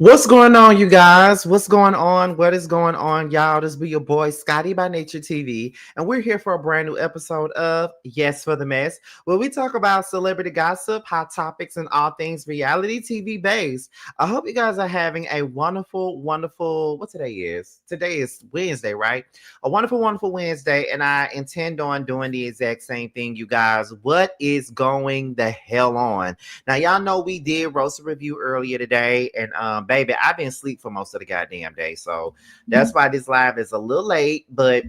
What's going on, you guys? What's going on? What is going on, y'all? This be your boy Scotty by Nature TV, and we're here for a brand new episode of Yes for the Mess, where we talk about celebrity gossip, hot topics, and all things reality TV based. I hope you guys are having a wonderful. What today is? Today is Wednesday, right? A wonderful Wednesday, and I intend on doing the exact same thing, you guys. What is going the hell on? Now, y'all know we did roast a review earlier today, and baby, I've been asleep for most of the goddamn day, so that's why this live is a little late. But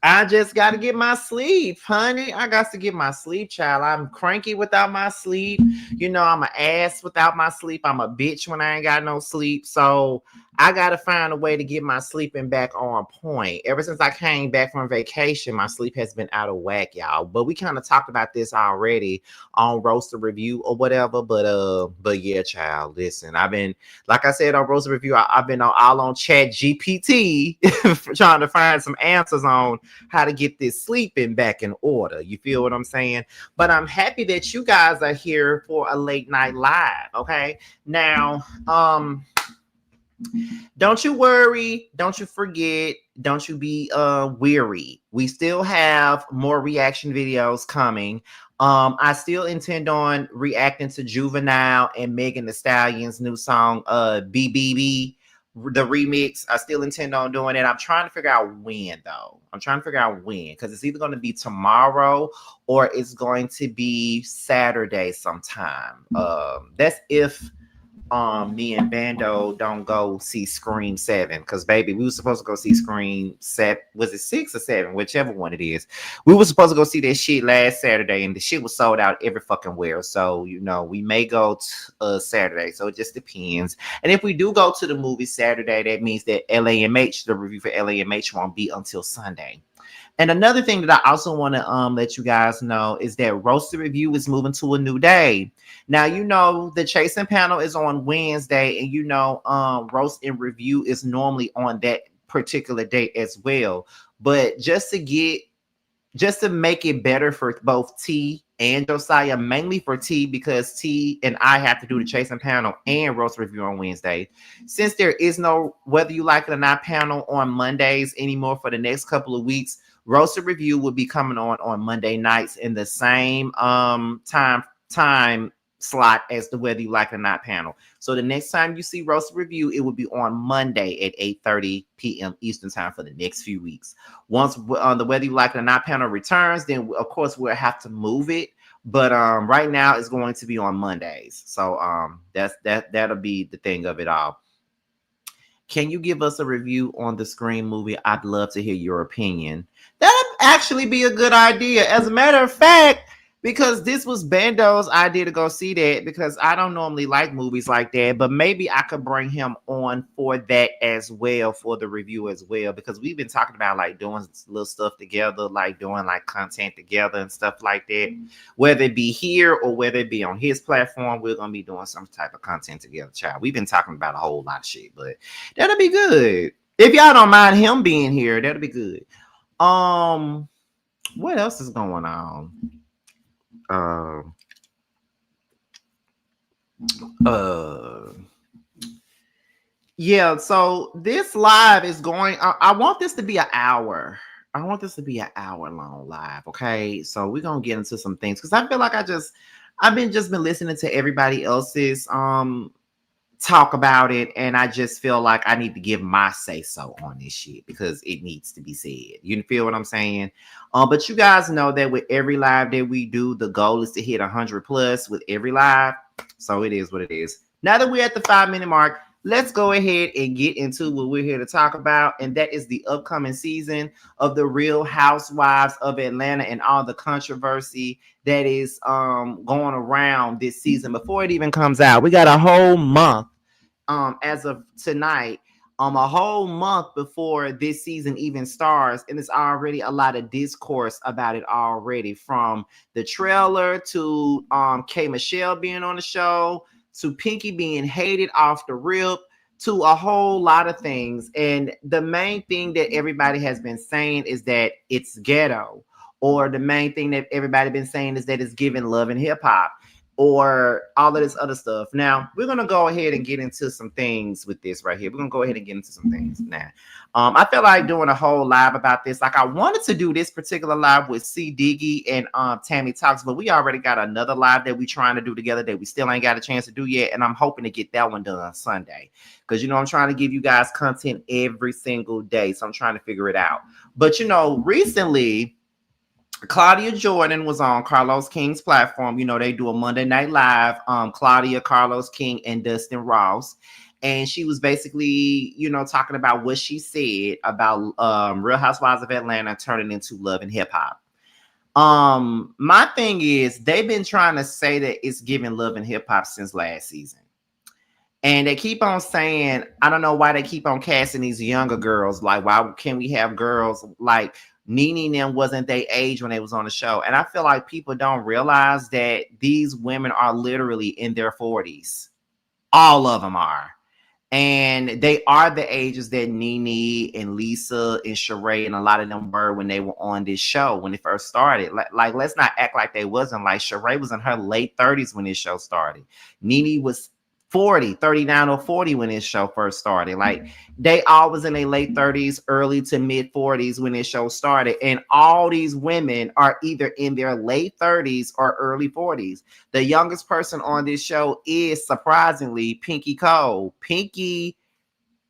I just got to get my sleep, honey. I got to get my sleep, child. I'm cranky without my sleep. You know, I'm an ass without my sleep. I'm a bitch when I ain't got no sleep. So I got to find a way to get my sleeping back on point. Ever since I came back from vacation, my sleep has been out of whack, y'all. But we kind of talked about this already on Roaster Review or whatever. But yeah, child. Listen, I've been, like I said on Roaster Review, I've been all on Chat GPT trying to find some answers on how to get this sleeping back in order. You feel what I'm saying? But I'm happy that you guys are here for a late night live. Okay. Now, don't you worry, don't you forget, don't you be weary. We still have more reaction videos coming. I still intend on reacting to Juvenile and Megan Thee Stallion's new song, BBB, the remix. I still intend on doing it. I'm trying to figure out when, though. I'm trying to figure out when, because it's either going to be tomorrow or it's going to be Saturday sometime. That's if me and Bando don't go see Scream 7, because baby, we were supposed to go see Scream 7. Was it 6 or 7? Whichever one it is. We were supposed to go see that shit last Saturday, and the shit was sold out every fucking where. So you know, we may go Saturday. So it just depends. And if we do go to the movie Saturday, that means that LAMH, the review for LAMH, won't be until Sunday. And another thing that I also want to let you guys know is that Roasted Review is moving to a new day. Now, you know, the Chasing panel is on Wednesday, and you know, Roast and Review is normally on that particular date as well. But just to make it better for both T and Josiah, mainly for T, because T and I have to do the Chasing panel and Roast Review on Wednesday. Since there is no Whether You Like It or Not panel on Mondays anymore for the next couple of weeks, Roasted Review will be coming on Monday nights in the same time slot as the Whether You Like It or Not panel. So the next time you see Roasted Review, it will be on Monday at 8:30 p.m. Eastern time for the next few weeks. Once the Whether You Like It or Not panel returns, then of course we'll have to move it. But right now it's going to be on Mondays. So that'll be the thing of it all. Can you give us a review on the Scream movie? I'd love to hear your opinion. That'd actually be a good idea. As a matter of fact, because this was Bando's idea to go see that, because I don't normally like movies like that, but maybe I could bring him on for that as well, for the review as well, because we've been talking about like doing little stuff together, like doing like content together and stuff like that, whether it be here or whether it be on his platform. We're going to be doing some type of content together, child. We've been talking about a whole lot of shit, but that'll be good. If y'all don't mind him being here, that'll be good. What else is going on? Yeah, so this live is going, I want this to be an hour. I want this to be an hour long live. Okay, so we're gonna get into some things, because I feel like I've been listening to everybody else's talk about it, and I just feel like I need to give my say so on this shit, because it needs to be said. You feel what I'm saying? But you guys know that with every live that we do, the goal is to hit 100 plus with every live. So it is what it is. Now that we're at the 5-minute mark, let's go ahead and get into what we're here to talk about, and that is the upcoming season of the Real Housewives of Atlanta and all the controversy that is going around this season before it even comes out. We got a whole month as of tonight, a whole month before this season even starts, and it's already a lot of discourse about it already, from the trailer to K Michelle being on the show, to Pinky being hated off the rip, to a whole lot of things. And the main thing that everybody has been saying is that it's ghetto, or the main thing that everybody been saying is that it's giving Love and Hip Hop. or all of this other stuff. Now, we're going to go ahead and get into some things with this right here. We're going to go ahead and get into some things now. I feel like doing a whole live about this. Like, I wanted to do this particular live with C. Diggy and Tammy Talks, but we already got another live that we trying to do together that we still ain't got a chance to do yet, and I'm hoping to get that one done on Sunday. Because, you know, I'm trying to give you guys content every single day, so I'm trying to figure it out. But, you know, recently, Claudia Jordan was on Carlos King's platform. You know, they do a Monday Night Live. Claudia, Carlos King, and Dustin Ross. And she was basically, you know, talking about what she said about Real Housewives of Atlanta turning into Love and Hip Hop. My thing is, they've been trying to say that it's giving Love and Hip Hop since last season. And they keep on saying, I don't know why they keep on casting these younger girls. Like, why can't we have girls like Nene and them wasn't their age when they was on the show? And I feel like people don't realize that these women are literally in their 40s. All of them are. And they are the ages that Nene and Lisa and Sheree and a lot of them were when they were on this show when it first started. Like let's not act like they wasn't. Like, Sheree was in her late 30s when this show started. Nene was 40, 39 or 40 when this show first started. Like, they all was in their late 30s, early to mid 40s when this show started. And all these women are either in their late 30s or early 40s. The youngest person on this show is, surprisingly, Pinky Cole. Pinky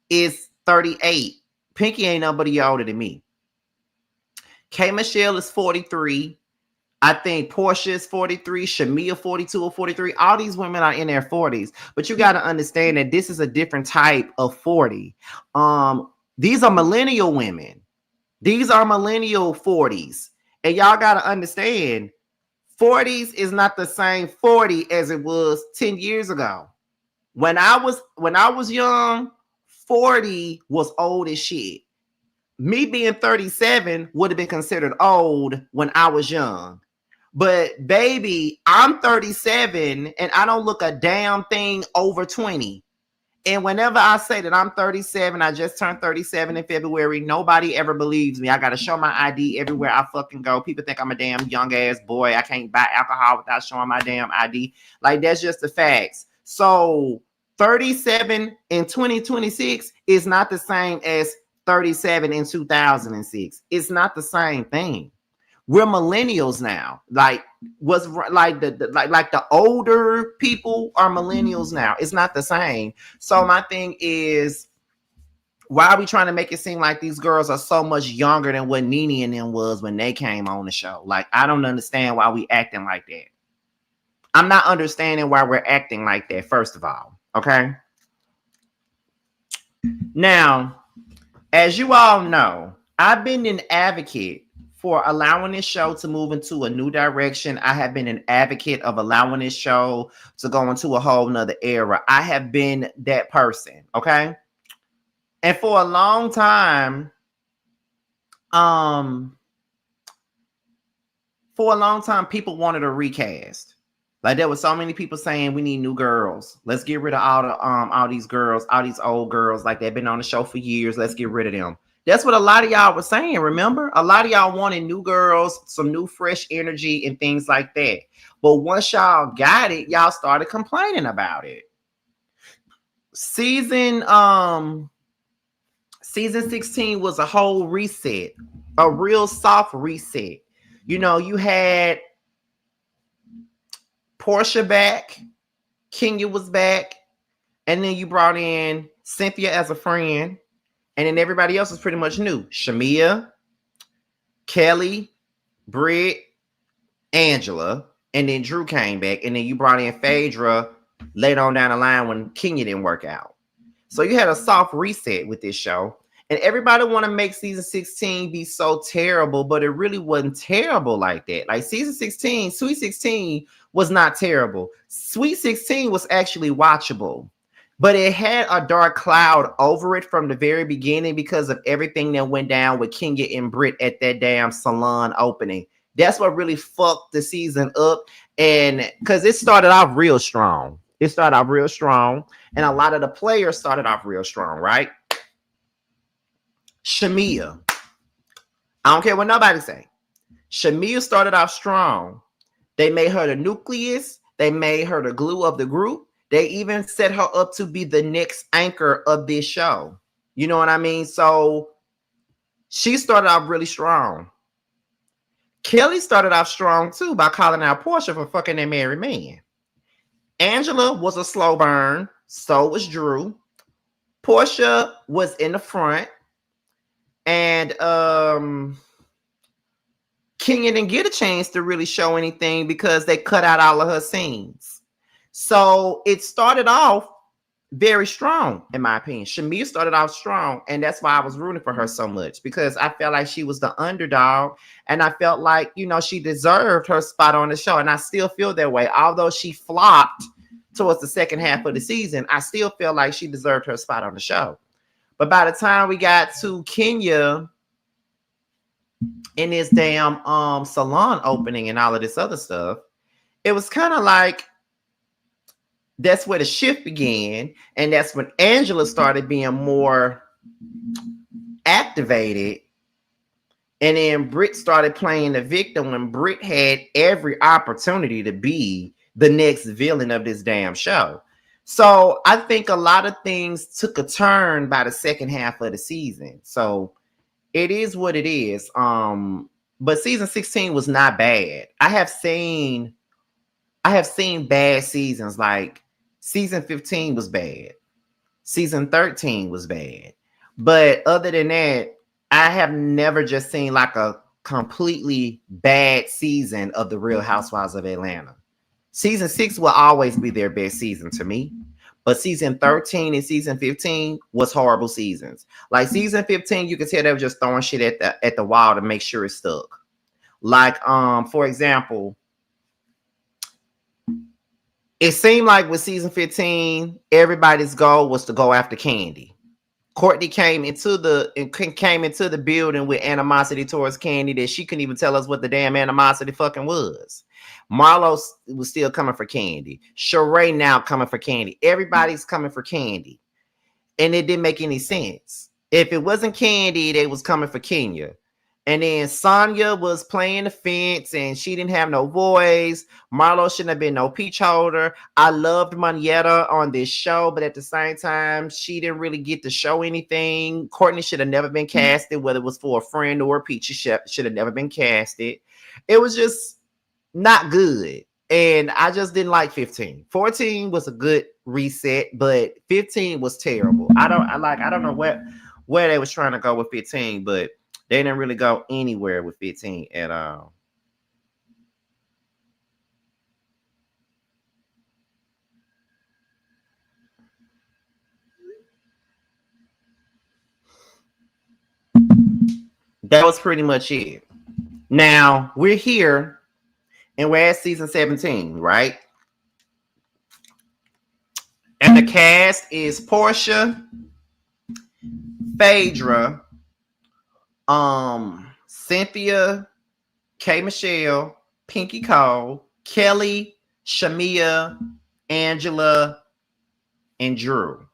is 38. Pinky ain't nobody older than me. K. Michelle is 43. I think Portia is 43, Shamia 42 or 43. All these women are in their 40s. But you got to understand that this is a different type of 40. These are millennial women. These are millennial 40s. And y'all got to understand, 40s is not the same 40 as it was 10 years ago. When I was young, 40 was old as shit. Me being 37 would have been considered old when I was young. But baby, I'm 37 and I don't look a damn thing over 20. And whenever I say that I'm 37, I just turned 37 in February, nobody ever believes me. I got to show my ID everywhere I fucking go. People think I'm a damn young ass boy. I can't buy alcohol without showing my damn ID. Like, that's just the facts. So 37 in 2026 is not the same as 37 in 2006. It's not the same thing. We're millennials now. Like, what's like the older people are millennials now. It's not the same. So my thing is, why are we trying to make it seem like these girls are so much younger than what Nene and them was when they came on the show? Like, I don't understand why we acting like that. I'm not understanding why we're acting like that, first of all. Okay. Now, as you all know, I've been an advocate for allowing this show to move into a new direction. I have been an advocate of allowing this show to go into a whole nother era. I have been that person, okay? And for a long time, people wanted a recast. Like, there were so many people saying we need new girls. Let's get rid of all these girls, all these old girls. Like, they've been on the show for years. Let's get rid of them. That's what a lot of y'all were saying, remember? A lot of y'all wanted new girls, some new fresh energy and things like that. But once y'all got it, y'all started complaining about it. Season 16 was a whole reset, a real soft reset. You know, you had Portia back, Kenya was back, and then you brought in Cynthia as a friend. And then everybody else was pretty much new. Shamia, Kelly, Britt, Angela, and then Drew came back. And then you brought in Phaedra later on down the line when Kenya didn't work out. So you had a soft reset with this show. And everybody want to make season 16 be so terrible, but it really wasn't terrible like that. Like, season 16, Sweet 16 was not terrible. Sweet 16 was actually watchable. But it had a dark cloud over it from the very beginning because of everything that went down with Kenya and Britt at that damn salon opening. That's what really fucked the season up. And because it started off real strong. It started off real strong. And a lot of the players started off real strong, right? Shamia. I don't care what nobody say. Shamia started off strong. They made her the nucleus. They made her the glue of the group. They even set her up to be the next anchor of this show. You know what I mean? So she started off really strong. Kelly started off strong too by calling out Portia for fucking that married man. Angela was a slow burn. So was Drew. Portia was in the front. And Kenya didn't get a chance to really show anything because they cut out all of her scenes. So it started off very strong, in my opinion. Shamir started off strong, and that's why I was rooting for her so much, because I felt like she was the underdog, and I felt like, you know, she deserved her spot on the show, and I still feel that way. Although she flopped towards the second half of the season, I still feel like she deserved her spot on the show. But by the time we got to Kenya in this damn salon opening and all of this other stuff, it was kind of like that's where the shift began, and that's when Angela started being more activated, and then Britt started playing the victim when Britt had every opportunity to be the next villain of this damn show. So I think a lot of things took a turn by the second half of the season. So it is what it is. But season 16 was not bad. I have seen bad seasons. Like season 15 was bad. Season 13 was bad. But other than that, I have never just seen like a completely bad season of The Real Housewives of Atlanta. Season 6 will always be their best season to me. But season 13 and season 15 was horrible seasons. Like season 15, you could tell they were just throwing shit at the wall to make sure it stuck. Like, for example, it seemed like with season 15, everybody's goal was to go after Candy. Courtney came into the building with animosity towards Candy that she couldn't even tell us what the damn animosity fucking was. Marlo was still coming for Candy. Sheree now coming for Candy. Everybody's coming for Candy. And it didn't make any sense. If it wasn't Candy, they was coming for Kenya. And then Sonya was playing the fence and she didn't have no voice. Marlo shouldn't have been no peach holder. I loved Monietta on this show, but at the same time, she didn't really get to show anything. Courtney should have never been casted, whether it was for a friend or a peach. She should have never been casted. It was just not good. And I just didn't like 15. 14 was a good reset, but 15 was terrible. I don't know where they was trying to go with 15, but they didn't really go anywhere with 15 at all. That was pretty much it. Now we're here and we're at season 17, right? And the cast is Portia, Phaedra, Cynthia, K. Michelle, Pinky Cole, Kelly, Shamia, Angela, and Drew.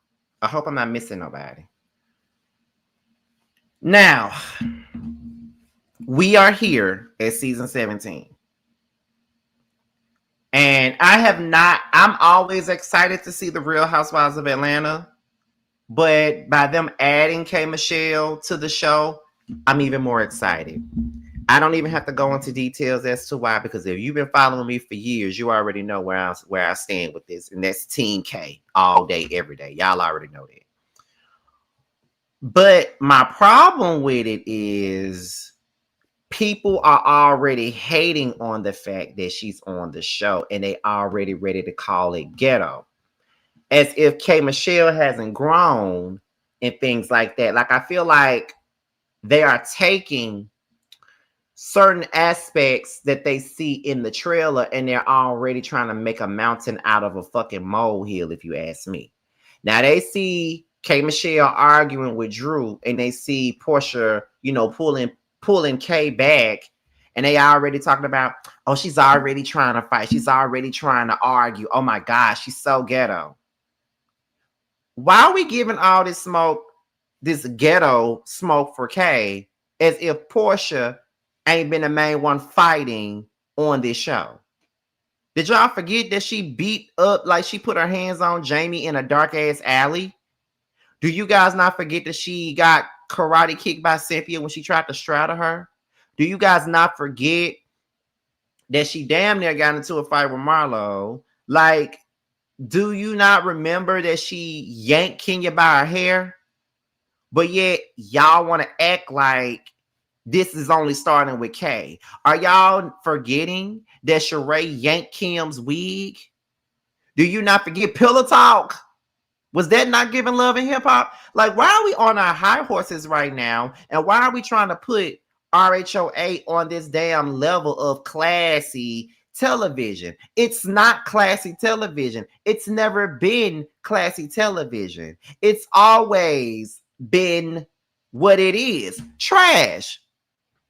I hope I'm not missing nobody. Now, we are here at season 17. And I'm always excited to see The Real Housewives of Atlanta. But by them adding K. Michelle to the show, I'm even more excited. I don't even have to go into details as to why, because if you've been following me for years, you already know where I stand with this. And that's Team K all day, every day. Y'all already know that. But my problem with it is people are already hating on the fact that she's on the show and they already ready to call it ghetto. As if K. Michelle hasn't grown and things like that. Like, I feel like they are taking certain aspects that they see in the trailer and they're already trying to make a mountain out of a fucking molehill, if you ask me. Now, they see K. Michelle arguing with Drew and they see Portia, you know, pulling K back, and they already talking about, oh, she's already trying to fight. She's already trying to argue. Oh my gosh, she's so ghetto. Why are we giving all this smoke, this ghetto smoke for K, as if Portia ain't been the main one fighting on this show? Did y'all forget that she beat up, like she put her hands on Jamie in a dark ass alley? Do you guys not forget that she got karate kicked by Cynthia when she tried to straddle her? Do you guys not forget that she damn near got into a fight with Marlo? Like, do you not remember that she yanked Kenya by her hair? But yet y'all want to act like this is only starting with K. Are y'all forgetting that Sheree yanked Kim's wig? Do you not forget Pillow Talk? Was that not giving love in hip hop? Like, why are we on our high horses right now? And why are we trying to put RHOA on this damn level of classy television? It's not classy television. It's never been classy television. It's always been what it is. Trash.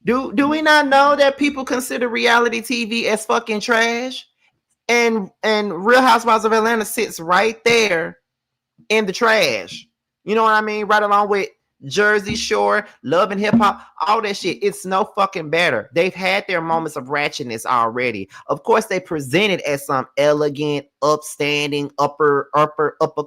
Do we not know that people consider reality TV as fucking trash? And Real Housewives of Atlanta sits right there in the trash. You know what I mean? Right along with Jersey Shore, Love and Hip Hop, all that shit. It's no fucking better. They've had their moments of ratchetness already. Of course, they present it as some elegant, upstanding, upper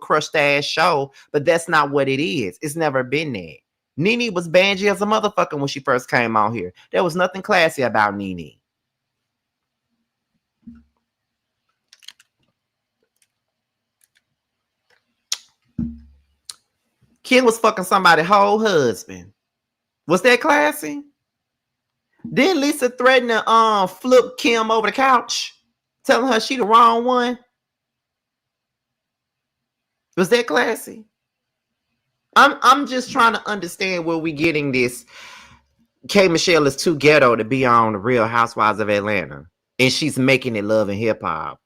crust ass show, but that's not what it is. It's never been that. Nene was bangy as a motherfucker when she first came out here. There was nothing classy about Nene. Kim was fucking somebody's whole husband. Was that classy? Then Lisa threatened to flip Kim over the couch, telling her she the wrong one. Was that classy? I'm just trying to understand where we getting this. K Michelle is too ghetto to be on the Real Housewives of Atlanta, and she's making it love and hip hop.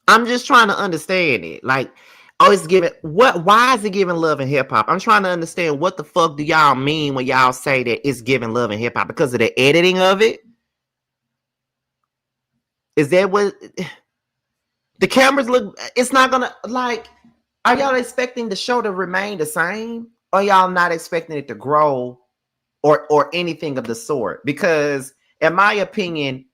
I'm just trying to understand it. Like, oh, it's giving what? Why is it giving love and hip hop? I'm trying to understand what the fuck do y'all mean when y'all say that it's giving love and hip hop because of the editing of it? Is that what the cameras look? It's not gonna like. Are y'all expecting the show to remain the same? Or y'all not expecting it to grow or anything of the sort? Because in my opinion,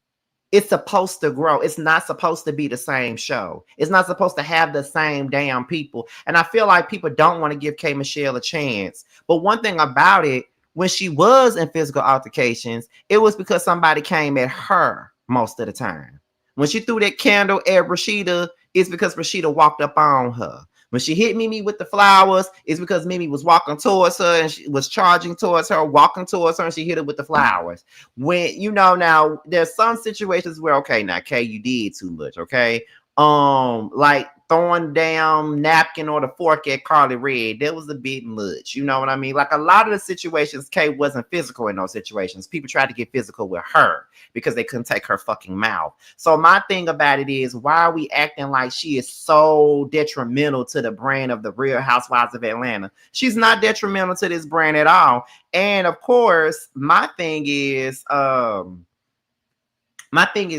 it's supposed to grow. It's not supposed to be the same show. It's not supposed to have the same damn people. And I feel like people don't want to give K Michelle a chance. But one thing about it, when she was in physical altercations, it was because somebody came at her most of the time. When she threw that candle at Rashida, it's because Rashida walked up on her. When she hit Mimi with the flowers, it's because Mimi was walking towards her and she was charging towards her, walking towards her, and she hit her with the flowers. When, you know, now there's some situations where, okay, now Kay, you did too much, okay? Like throwing down napkin or the fork at Carly Red, that was a bit much. You know what I mean? Like a lot of the situations, Kay wasn't physical in those situations. People tried to get physical with her because they couldn't take her fucking mouth. So my thing about it is, why are we acting like she is so detrimental to the brand of the Real Housewives of Atlanta? She's not detrimental to this brand at all. And of course, my thing is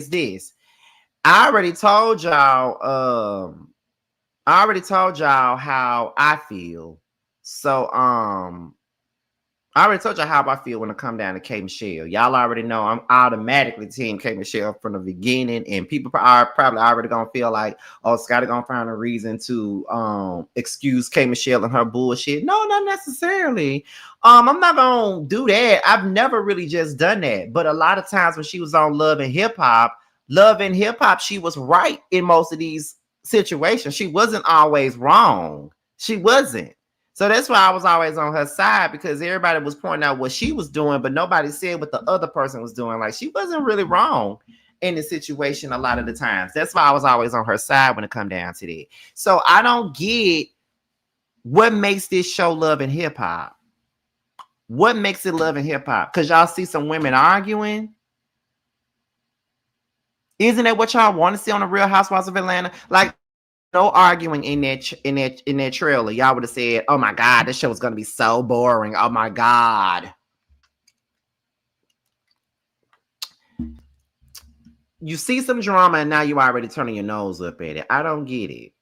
this. I already told y'all how I feel. So I already told y'all how I feel when it come down to K Michelle. Y'all already know I'm automatically team K Michelle from the beginning, and people are probably already gonna feel like, oh, Scotty gonna find a reason to excuse K Michelle and her bullshit. No, not necessarily. I'm not gonna do that. I've never really just done that. But a lot of times when she was on Love and Hip Hop, she was right in most of these situations. She wasn't always wrong. She wasn't. So that's why I was always on her side, because everybody was pointing out what she was doing, but nobody said what the other person was doing. Like, she wasn't really wrong in the situation a lot of the times. That's why I was always on her side when it come down to that. So I don't get what makes this show Love and Hip Hop. What makes it Love and Hip Hop? Because y'all see some women arguing. Isn't that what y'all want to see on the Real Housewives of Atlanta? Like, no arguing in that trailer. Y'all would have said, "Oh my God, this show is going to be so boring." Oh my God. You see some drama and now you already turning your nose up at it. I don't get it.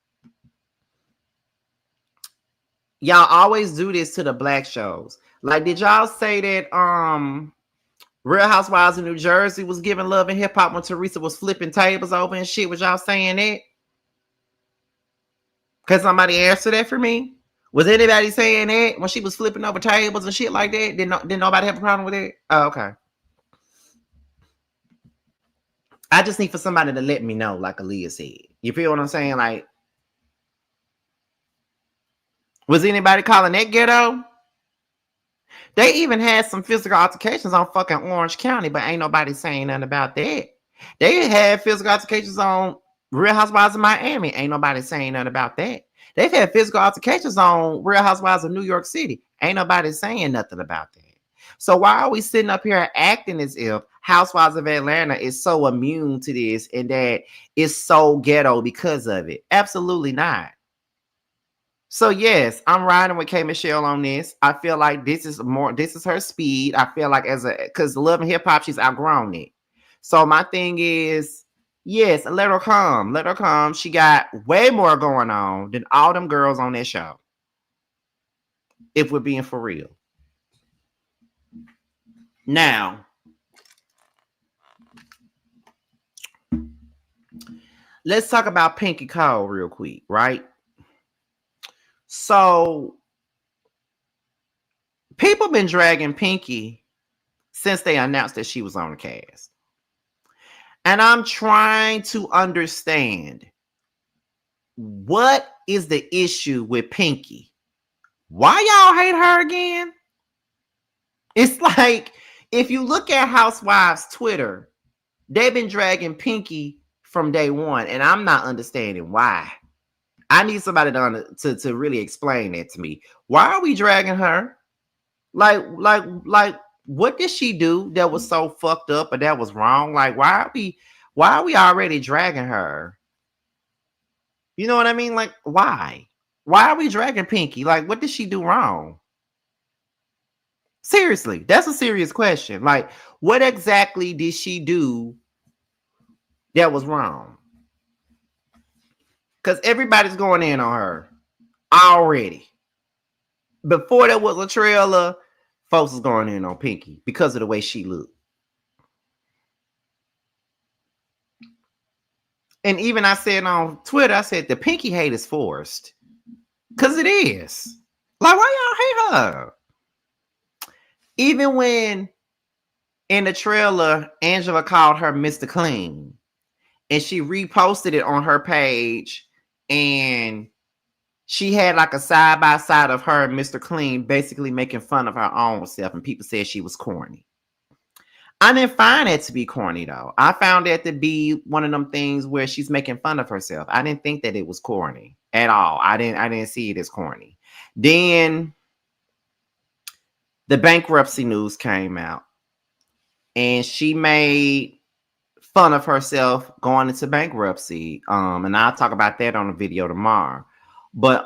Y'all always do this to the black shows. Like, did y'all say that Real Housewives of New Jersey was giving love and hip hop when Teresa was flipping tables over and shit. Was y'all saying that? Can somebody answer that for me? Was anybody saying that when she was flipping over tables and shit like that? Did nobody have a problem with it? Oh, okay. I just need for somebody to let me know, like Aaliyah said. You feel what I'm saying? Like, was anybody calling that ghetto? They even had some physical altercations on fucking Orange County, but ain't nobody saying nothing about that. They had physical altercations on Real Housewives of Miami. Ain't nobody saying nothing about that. They've had physical altercations on Real Housewives of New York City. Ain't nobody saying nothing about that. So why are we sitting up here acting as if Housewives of Atlanta is so immune to this and that it's so ghetto because of it? Absolutely not. So yes, I'm riding with K Michelle on this. I feel like this is her speed. I feel like because Love and Hip Hop, she's outgrown it. So my thing is, yes, let her come. Let her come. She got way more going on than all them girls on that show. If we're being for real. Now, let's talk about Pinky Cole real quick, right? So people been dragging Pinky since they announced that she was on the cast. And I'm trying to understand, what is the issue with Pinky? Why y'all hate her again? It's like, if you look at Housewives Twitter, they've been dragging Pinky from day one, and I'm not understanding why. I need somebody to really explain that to me. Why are we dragging her? Like, what did she do that was so fucked up or that was wrong? Like, why are we already dragging her? You know what I mean? Like, why? Why are we dragging Pinky? Like, what did she do wrong? Seriously, that's a serious question. Like, what exactly did she do that was wrong? Because everybody's going in on her already. Before there was a trailer, folks was going in on Pinky because of the way she looked. And even I said on Twitter, I said the Pinky hate is forced. Because it is. Like, why y'all hate her? Even when in the trailer, Angela called her Mr. Clean. And she reposted it on her page. And she had like a side-by-side of her and Mr. Clean basically making fun of her own self. And people said she was corny. I didn't find it to be corny, though. I found it to be one of them things where she's making fun of herself. I didn't think that it was corny at all. I didn't see it as corny. Then the bankruptcy news came out, and she made fun of herself going into bankruptcy. And I'll talk about that on a video tomorrow. But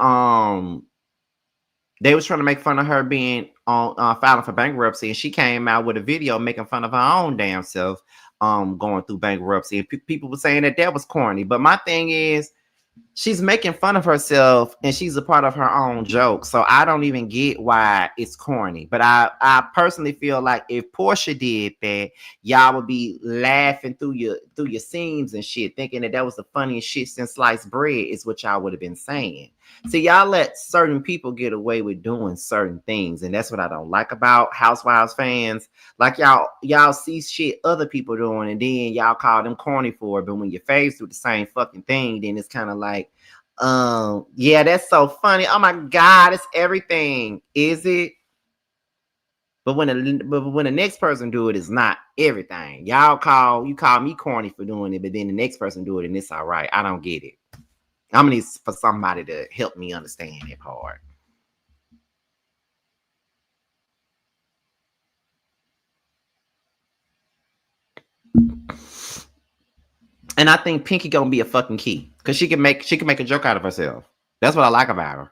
they was trying to make fun of her being on filing for bankruptcy, and she came out with a video making fun of her own damn self going through bankruptcy. And people were saying that was corny. But my thing is, she's making fun of herself and she's a part of her own joke. So I don't even get why it's corny. But I personally feel like if Portia did that, y'all would be laughing through your seams and shit, thinking that was the funniest shit since sliced bread, is what y'all would have been saying. See, y'all let certain people get away with doing certain things, and that's what I don't like about Housewives fans. Like, y'all see shit other people doing, and then y'all call them corny for it. But when your face do the same fucking thing, then it's kind of like, yeah, that's so funny. Oh my God, it's everything. Is it? But when the next person do it, it's not everything. You call me corny for doing it, but then the next person do it and it's all right. I don't get it. I'm gonna need for somebody to help me understand that part. And I think Pinky gonna be a fucking key because she can make a joke out of herself. That's what I like about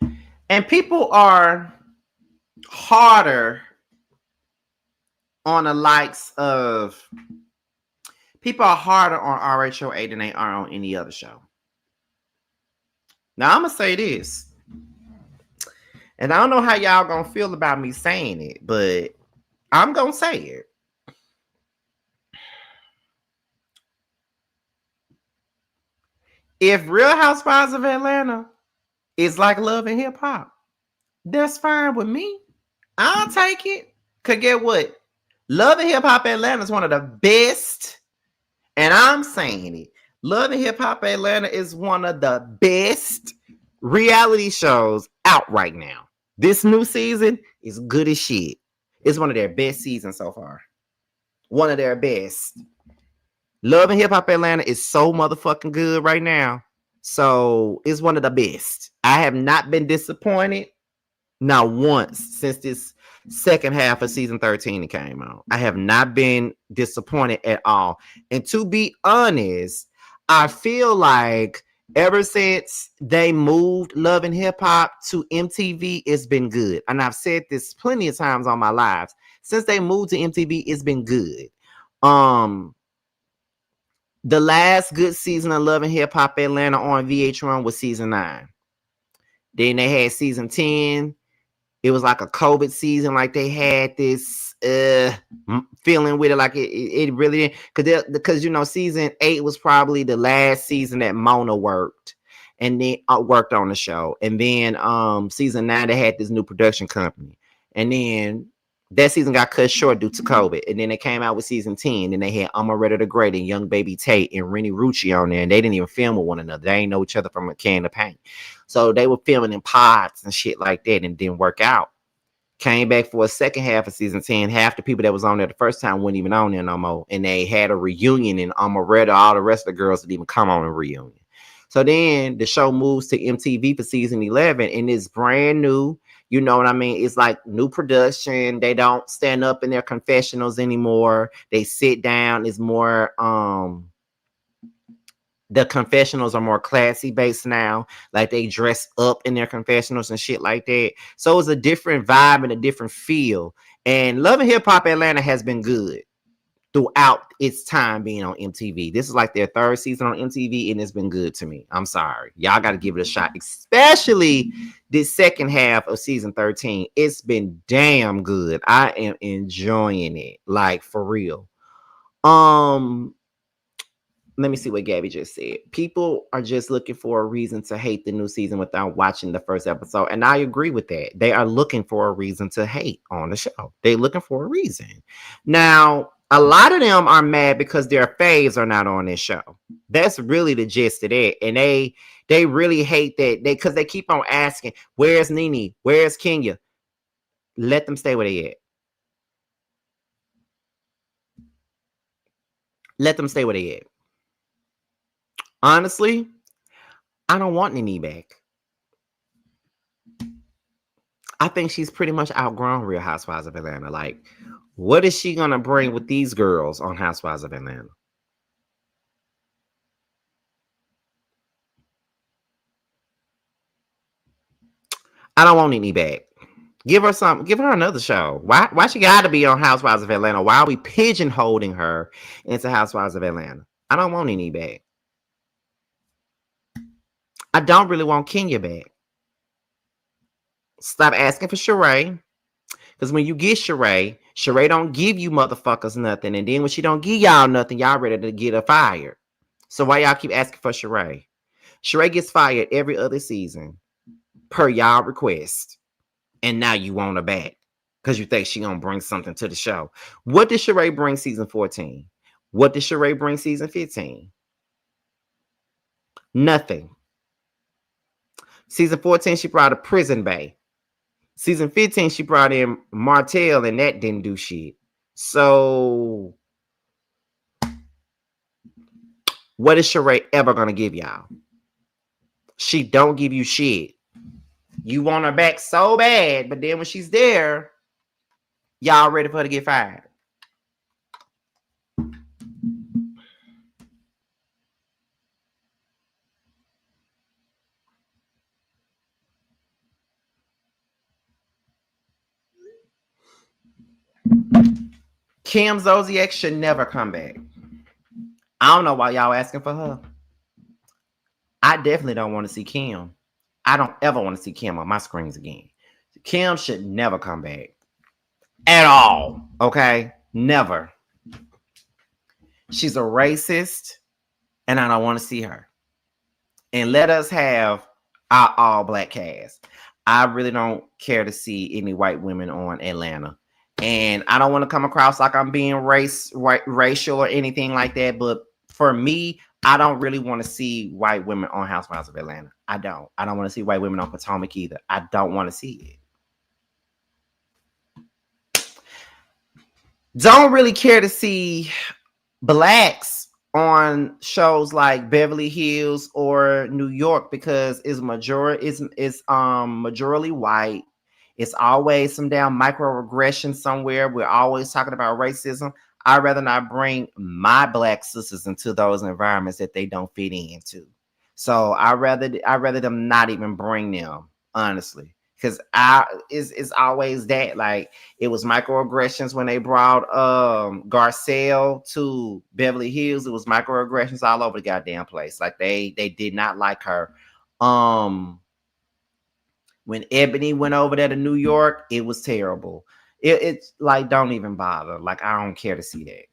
her. And people are harder on the likes of people are harder on RHOA than they are on any other show. Now I'm gonna say this, And I don't know how y'all gonna feel about me saying it, but I'm gonna say it. If Real Housewives of Atlanta is like Love and Hip Hop, that's fine with me. I'll take it. Cause get what? Love and Hip Hop Atlanta is one of the best, and I'm saying it. Love and Hip Hop Atlanta is one of the best reality shows out right now. This new season is good as shit. It's one of their best seasons so far. One of their best. Love and Hip Hop Atlanta is so motherfucking good right now. So it's one of the best. I have not been disappointed not once since this second half of season 13 came out. I have not been disappointed at all. And to be honest, I feel like ever since they moved Love and Hip Hop to MTV, it's been good. And I've said this plenty of times on my lives. Since they moved to MTV, it's been good. The last good season of Love and Hip Hop Atlanta on VH1 was season 9. Then they had season 10. It was like a COVID season, like they had this feeling with it, like it really didn't, because you know season 8 was probably the last season that Mona worked, and then worked on the show, and then season 9 they had this new production company, and then that season got cut short due to COVID, and then they came out with season 10, and they had Amaretta the Great and Young Baby Tate and Rennie Rucci on there, and they didn't even film with one another. They ain't know each other from a can of paint. So they were filming in pods and shit like that, and it didn't work out. Came back for a second half of season 10. Half the people that was on there the first time weren't even on there no more. And they had a reunion, and Amaretta, all the rest of the girls didn't even come on a reunion. So then the show moves to MTV for season 11, and it's brand new. You know what I mean? It's like new production. They don't stand up in their confessionals anymore. They sit down. It's more the confessionals are more classy based now. Like they dress up in their confessionals and shit like that. So it's a different vibe and a different feel. And Love and Hip Hop Atlanta has been good throughout its time being on MTV. This is like their third season on MTV, and it's been good to me. I'm sorry. Y'all got to give it a shot, especially this second half of season 13. It's been damn good. I am enjoying it, like for real. Let me see what Gabby just said. People are just looking for a reason to hate the new season without watching the first episode. And I agree with that. They are looking for a reason to hate on the show. They're looking for a reason. Now, a lot of them are mad because their faves are not on this show. That's really the gist of that. And they really hate that because they keep on asking, where's Nene? Where's Kenya? Let them stay where they at. Let them stay where they at. Honestly, I don't want Nene back. I think she's pretty much outgrown Real Housewives of Atlanta. Like, what is she going to bring with these girls on Housewives of Atlanta? I don't want Nene back. Give her something. Give her another show. Why she got to be on Housewives of Atlanta? Why are we pigeonholing her into Housewives of Atlanta? I don't want Nene back. I don't really want Kenya back. Stop asking for Sheree. Because when you get Sheree don't give you motherfuckers nothing. And then when she don't give y'all nothing, y'all ready to get her fired. So why y'all keep asking for Sheree? Sheree gets fired every other season per y'all request. And now you want her back because you think she gonna bring something to the show. What did Sheree bring season 14? What did Sheree bring season 15? Nothing. Season 14, she brought a prison bae. Season 15, she brought in Martell, and that didn't do shit. So what is Sheree ever gonna give y'all? She don't give you shit. You want her back so bad, but then when she's there, y'all ready for her to get fired. Kim Zolciak should never come back. I don't know why y'all asking for her. I definitely don't want to see Kim. I don't ever want to see Kim on my screens again. Kim should never come back at all. Okay, never. She's a racist, and I don't want to see her. And let us have our all black cast. I really don't care to see any white women on Atlanta. And I don't want to come across like I'm being racial or anything like that. But for me, I don't really want to see white women on Housewives of Atlanta. I don't. I don't want to see white women on Potomac either. I don't want to see it. Don't really care to see blacks on shows like Beverly Hills or New York because it's majorly white. It's always some damn microaggression somewhere. We're always talking about racism. I'd rather not bring my black sisters into those environments that they don't fit into. So I'd rather them not even bring them, honestly. Because it's always that, like, it was microaggressions when they brought Garcelle to Beverly Hills. It was microaggressions all over the goddamn place. Like they did not like her. When Ebony went over there to New York, it was terrible. It's like, don't even bother. Like, I don't care to see that.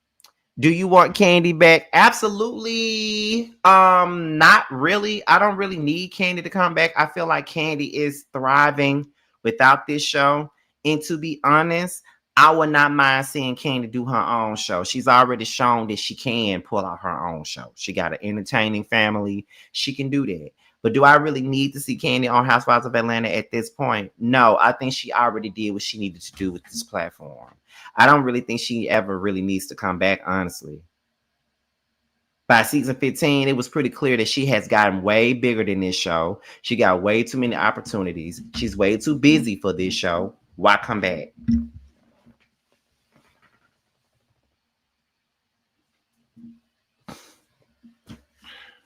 Do you want Kandi back? Absolutely. Not really. I don't really need Kandi to come back. I feel like Kandi is thriving without this show. And to be honest, I would not mind seeing Kandi do her own show. She's already shown that she can pull out her own show. She got an entertaining family. She can do that. But do I really need to see Kandi on Housewives of Atlanta at this point? No, I think she already did what she needed to do with this platform. I don't really think she ever really needs to come back, honestly. By season 15, it was pretty clear that she has gotten way bigger than this show. She got way too many opportunities. She's way too busy for this show. Why come back?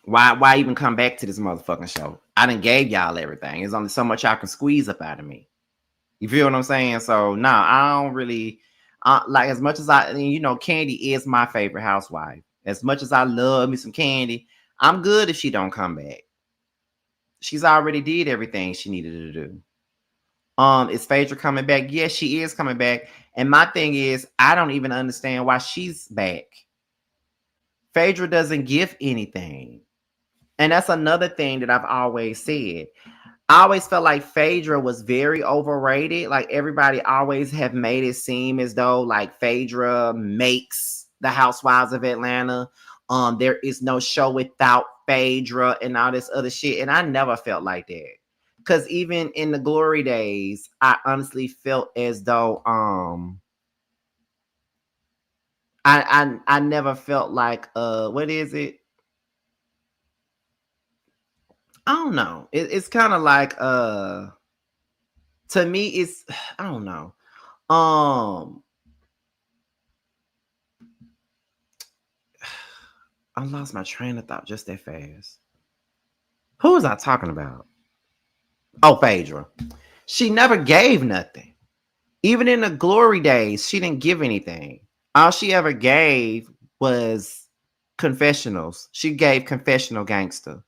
Why even come back to this motherfucking show? I done gave y'all everything. There's only so much y'all can squeeze up out of me. You feel what I'm saying? So, no, I don't really... like, as much as Kandi is my favorite housewife. As much as I love me some Kandi, I'm good if she don't come back. She's already did everything she needed to do. Is Phaedra coming back? Yes, she is coming back. And my thing is, I don't even understand why she's back. Phaedra doesn't give anything. And that's another thing that I've always said. I always felt like Phaedra was very overrated. Like, everybody always have made it seem as though like Phaedra makes the Housewives of Atlanta. There is no show without Phaedra and all this other shit. And I never felt like that. Because even in the glory days, I honestly felt as though I never felt like what is it? I don't know. It's kind of like to me, it's I don't know. I lost my train of thought just that fast. Who was I talking about? Oh, Phaedra. She never gave nothing. Even in the glory days, she didn't give anything. All she ever gave was confessionals. She gave confessional gangster.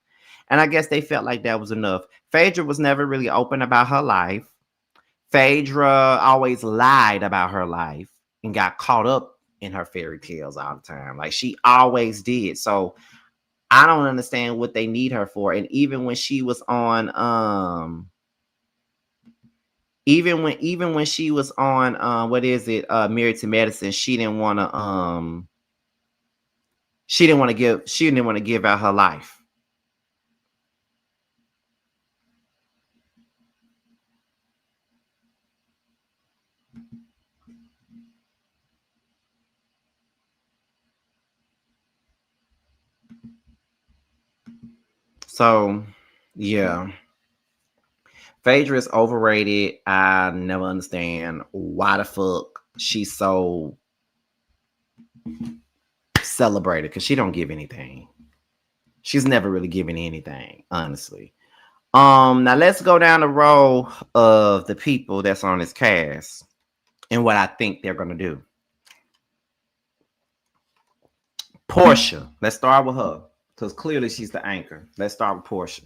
And I guess they felt like that was enough. Phaedra was never really open about her life. Phaedra always lied about her life and got caught up in her fairy tales all the time. Like, she always did. So I don't understand what they need her for. And even when she was on even when she was on Married to Medicine, she didn't want to give out her life. So yeah. Phaedra is overrated. I never understand why the fuck she's so celebrated, because she don't give anything. She's never really given anything, honestly. Now let's go down the row of the people that's on this cast and what I think they're gonna do. Portia. Let's start with her, because clearly she's the anchor. Let's start with Portia.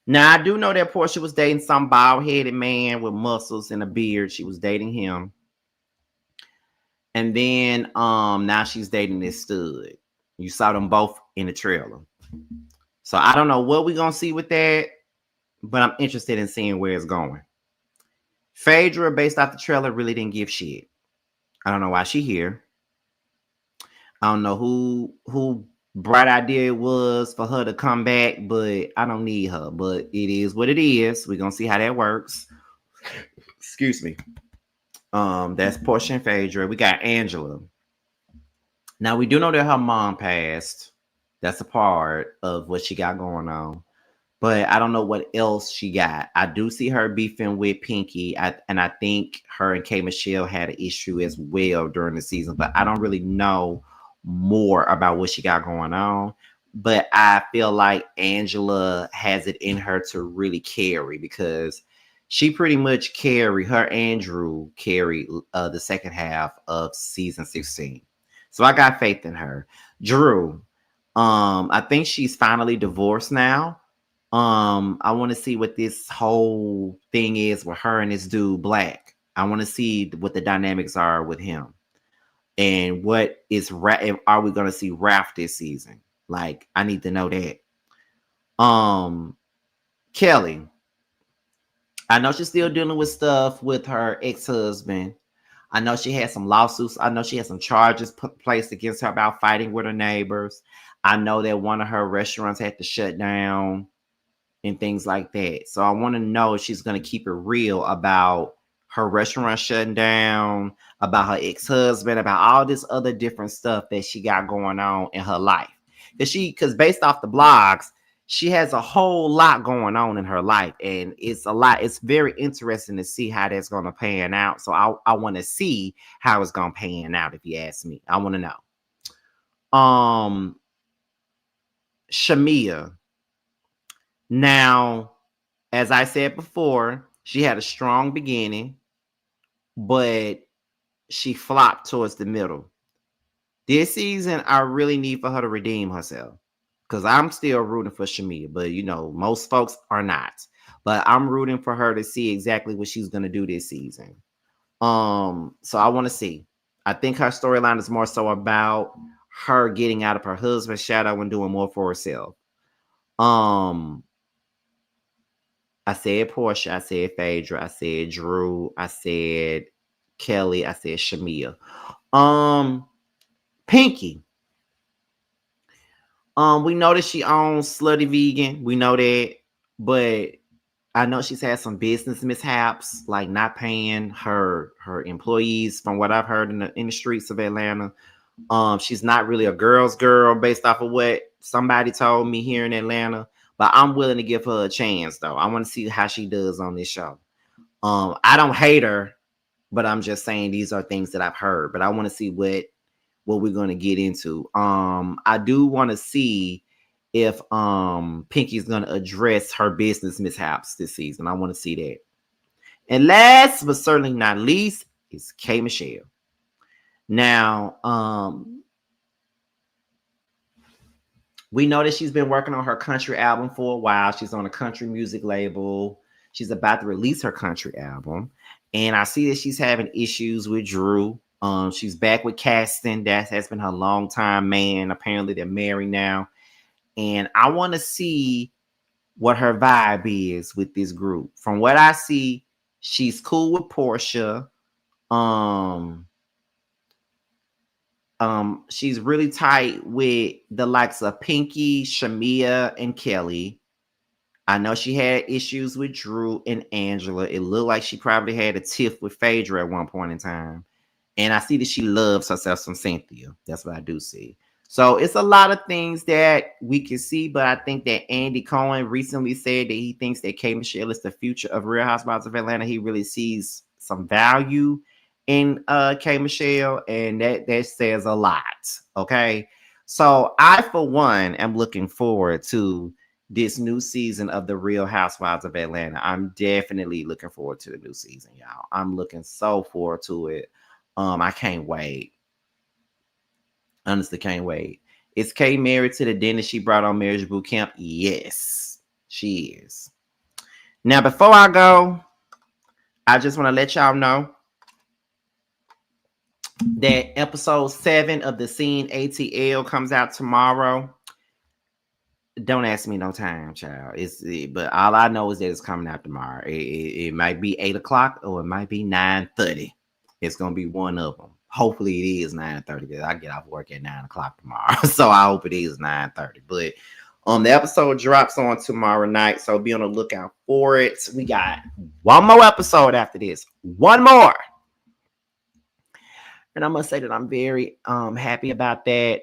Now I do know that Portia was dating some bald-headed man with muscles and a beard. She was dating him. And then now she's dating this stud. You saw them both in the trailer. So I don't know what we're gonna see with that, but I'm interested in seeing where it's going. Phaedra, based off the trailer, really didn't give shit. I don't know why she here. I don't know who bright idea it was for her to come back, but I don't need her. But it is what it is. We're gonna see how that works. Excuse me. That's Portia and Phaedra. We got Angela. Now we do know that her mom passed. That's a part of what she got going on. But I don't know what else she got. I do see her beefing with Pinky. And I think her and K. Michelle had an issue as well during the season. But I don't really know more about what she got going on. But I feel like Angela has it in her to really carry, because she pretty much her Andrew carried the second half of season 16. So I got faith in her. Drew, I think she's finally divorced now. I want to see what this whole thing is with her and this dude Black. I want to see what the dynamics are with him, and what is are we going to see Ralph this season? Like, I need to know that. Kelly, I know she's still dealing with stuff with her ex-husband. I know she had some lawsuits. I know she had some charges placed against her about fighting with her neighbors. I know that one of her restaurants had to shut down and things like that. So I want to know if she's going to keep it real about her restaurant shutting down, about her ex-husband, about all this other different stuff that she got going on in her life. Because based off the blogs, she has a whole lot going on in her life, and it's a lot. It's very interesting to see how that's going to pan out. So I want to see how it's going to pan out. If you ask me, I want to know. Shamia. Now, as I said before, she had a strong beginning, but she flopped towards the middle. This season, I really need for her to redeem herself, because I'm still rooting for Shamia, but most folks are not. But I'm rooting for her to see exactly what she's going to do this season. So I want to see. I think her storyline is more so about her getting out of her husband's shadow and doing more for herself. I said Portia, I said Phaedra, I said Drew, I said Kelly, I said Shamia. Pinky. We know that she owns Slutty Vegan. We know that, but I know she's had some business mishaps, like not paying her employees, from what I've heard in the streets of Atlanta. She's not really a girl's girl based off of what somebody told me here in Atlanta. But I'm willing to give her a chance, though. I want to see how she does on this show. I don't hate her, but I'm just saying these are things that I've heard. But I want to see what we're going to get into. I do want to see if Pinky's going to address her business mishaps this season. I want to see that. And last but certainly not least is K. Michelle. Now, we know that she's been working on her country album for a while. She's on a country music label. She's about to release her country album. And I see that she's having issues with Drew. She's back with Caston. That has been her longtime man. Apparently, they're married now. And I want to see what her vibe is with this group. From what I see, she's cool with Portia. She's really tight with the likes of Pinky, Shamia, and Kelly. I know she had issues with Drew and Angela. It looked like she probably had a tiff with Phaedra at one point in time. And I see that she loves herself some Cynthia. That's what I do see. So it's a lot of things that we can see, but I think that Andy Cohen recently said that he thinks that K. Michelle is the future of Real Housewives of Atlanta. He really sees some value in K. Michelle, and that says a lot. Okay. So I, for one, am looking forward to this new season of the Real Housewives of Atlanta. I'm definitely looking forward to the new season, y'all. I'm looking so forward to it. I can't wait. Honestly, can't wait. Is Kay married to the dentist she brought on Marriage Boot Camp? Yes, she is. Now, before I go, I just want to let y'all know that episode 7 of the Scene ATL comes out tomorrow. Don't ask me no time, child. But all I know is that it's coming out tomorrow. It might be 8 o'clock or it might be 9:30. It's gonna be one of them. Hopefully it is 9:30 because I get off work at 9 o'clock tomorrow. So I hope it is 9:30. But the episode drops on tomorrow night. So be on the lookout for it. We got one more episode after this. One more. And I must say that I'm very happy about that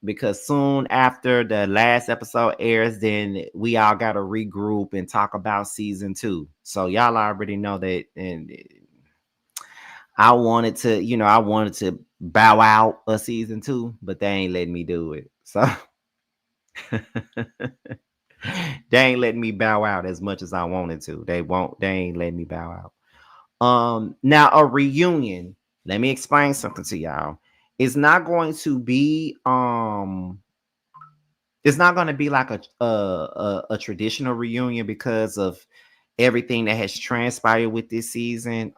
because soon after the last episode airs, then we all got to regroup and talk about season 2. So y'all already know that. And I wanted to bow out of season 2, but they ain't letting me do it. So they ain't letting me bow out as much as I wanted to. They ain't letting me bow out. Now a reunion. Let me explain something to y'all. It's not going to be it's not going to be like a traditional reunion because of everything that has transpired with this season.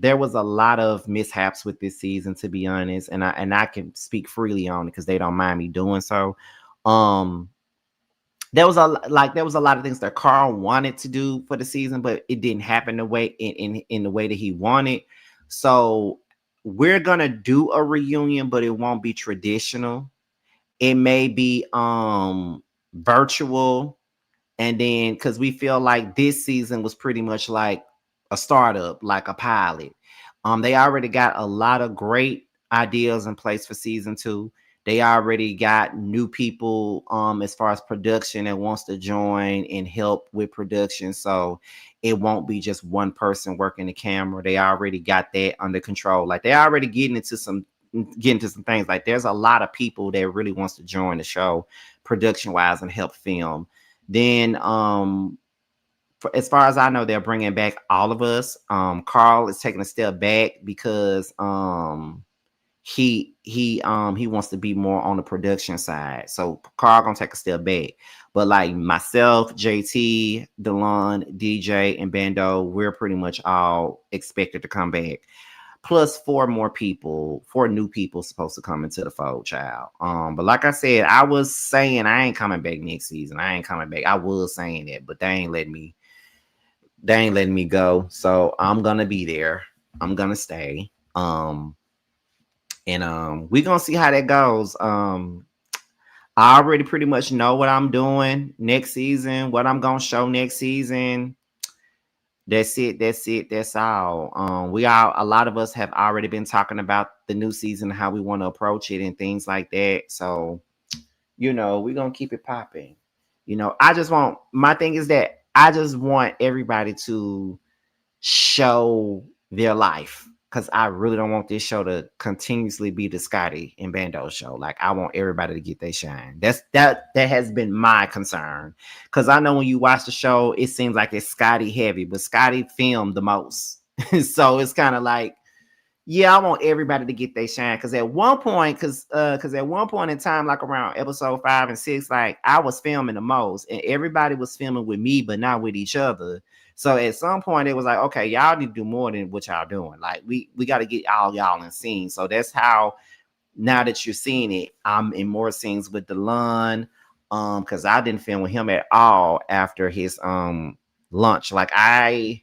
There was a lot of mishaps with this season, to be honest, and I can speak freely on it because they don't mind me doing so. There was a lot of things that Carl wanted to do for the season, but it didn't happen the way in the way that he wanted. So we're gonna do a reunion, but it won't be traditional. It may be virtual, and then because we feel like this season was pretty much like a startup, like a pilot. They already got a lot of great ideas in place for season 2. They already got new people as far as production that wants to join and help with production. So it won't be just one person working the camera. They already got that under control. Like they already getting into some things. Like there's a lot of people that really wants to join the show production wise and help film. Then as far as I know, they're bringing back all of us. Carl is taking a step back because he wants to be more on the production side. So Carl gonna take a step back. But like myself, JT, DeLon, DJ, and Bando, we're pretty much all expected to come back. Plus 4 new people supposed to come into the fold, child. But like I said, I was saying I ain't coming back next season. I ain't coming back. I was saying that, but they ain't letting me go. So I'm gonna be there. I'm gonna stay. And we're gonna see how that goes. I already pretty much know what I'm doing next season, what I'm gonna show next season. That's it. That's all. A lot of us have already been talking about the new season, how we want to approach it and things like that. So, we're gonna keep it popping. My thing is that I just want everybody to show their life. Because I really don't want this show to continuously be the Scotty and Bando show. Like I want everybody to get their shine. That has been my concern. Because I know when you watch the show, it seems like it's Scotty heavy, but Scotty filmed the most. So it's kind of like, yeah, I want everybody to get their shine. Because at one point in time, like around episode 5 and 6, like I was filming the most, and everybody was filming with me, but not with each other. So at some point it was like, okay, y'all need to do more than what y'all doing. Like we got to get all y'all in scenes. So that's how now that you're seeing it, I'm in more scenes with DeLon. Because I didn't film with him at all after his lunch. Like I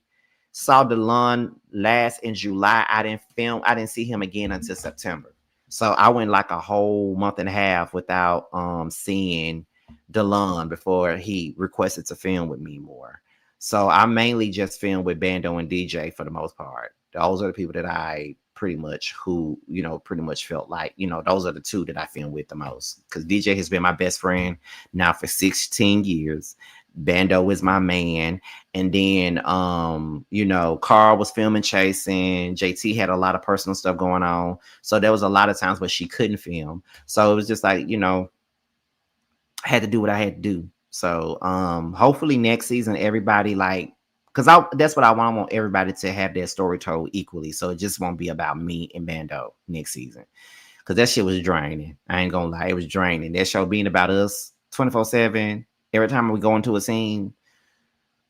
saw DeLon last in July. I didn't see him again until September. So I went like a whole month and a half without seeing DeLon before he requested to film with me more. So I mainly just film with Bando and DJ for the most part. Those are the people that I pretty much felt like, those are the 2 that I film with the most. Because DJ has been my best friend now for 16 years. Bando is my man. And then, Carl was filming Chasing. JT had a lot of personal stuff going on. So there was a lot of times where she couldn't film. So it was just like, I had to do what I had to do. So hopefully next season everybody because that's what I want. I want everybody to have their story told equally. So it just won't be about me and Bando next season. Because that shit was draining. I ain't gonna lie, it was draining. That show being about us 24/7. Every time we go into a scene,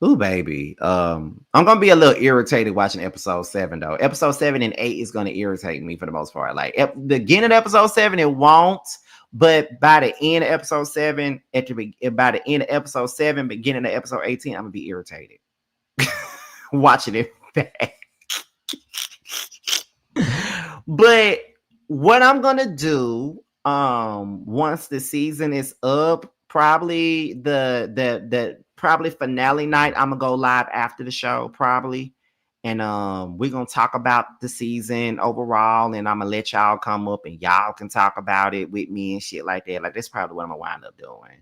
Ooh, baby. I'm gonna be a little irritated watching episode 7 though. Episode 7 and 8 is gonna irritate me for the most part. Like the beginning of episode 7, it won't. But by the end of episode 7, by the end of episode 7, beginning of episode 18, I'm gonna be irritated watching it back. But what I'm gonna do, once the season is up, probably the probably finale night, I'm gonna go live after the show, probably. And we're gonna talk about the season overall, and I'm gonna let y'all come up and y'all can talk about it with me and shit like that. Like that's probably what I'm gonna wind up doing,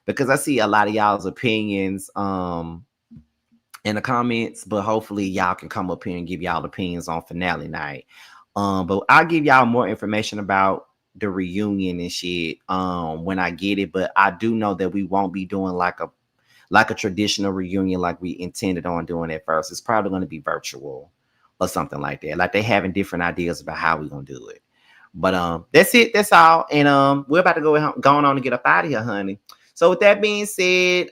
because I see a lot of y'all's opinions in the comments, but hopefully y'all can come up here and give y'all opinions on finale night. But I'll give y'all more information about the reunion and shit when I get it. But I do know that we won't be doing like a traditional reunion like we intended on doing at first. It's probably going to be virtual or something like that. Like they having different ideas about how we're going to do it. But that's it. That's all. And we're about to going on to get up out of here, honey. So with that being said,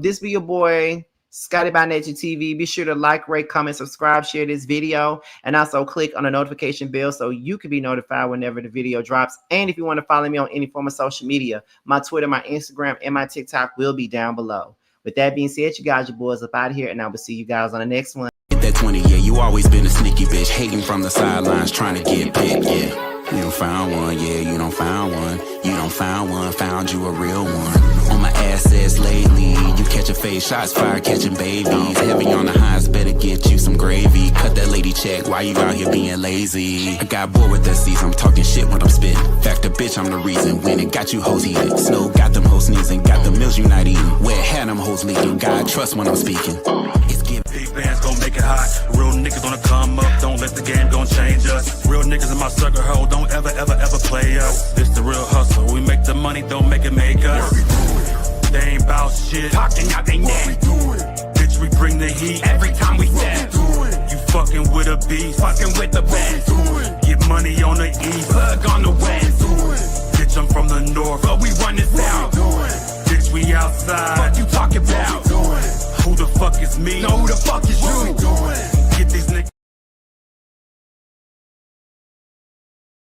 this be your boy, Scotty by Nature TV. Be sure to like, rate, comment, subscribe, share this video, and also click on the notification bell so you can be notified whenever the video drops. And if you want to follow me on any form of social media, my Twitter, my Instagram, and my TikTok will be down below. With that being said, you guys, your boys up out of here, and I will see you guys on the next one. Get that 20, yeah, you always been a sneaky bitch, hating from the sidelines, trying to get picked, yeah. You don't found one, yeah, you don't found one. You don't found one, found you a real one. On my assets lately, you catch a face, shots fired, catching babies. Heavy on the highs, better get you some gravy. Cut that lady check, why you out here being lazy? I got bored with that season, I'm talking shit when I'm spitting. Fact the bitch, I'm the reason, when it got you hoes heated. Snow got them hoes sneezing, got the meals you not eating. Where had them hoes leaking, God trust when I'm speaking. It's giving. Big bands gon' make it hot. Real niggas gonna come up, don't let the game gon' change us. Real niggas in my circle, ho, don't ever play us. This the real hustle, we make the money, don't make it make us. They ain't bout shit, talking out they neck. Bitch, we bring the heat every time we step. You fucking with a beast, fucking with the best. Get money on the east, plug on the west. Bitch, I'm from the north, but we run this out. Bitch, we outside, fuck you talking about? Who the fuck is me? No, who the fuck is you? Get these niggas.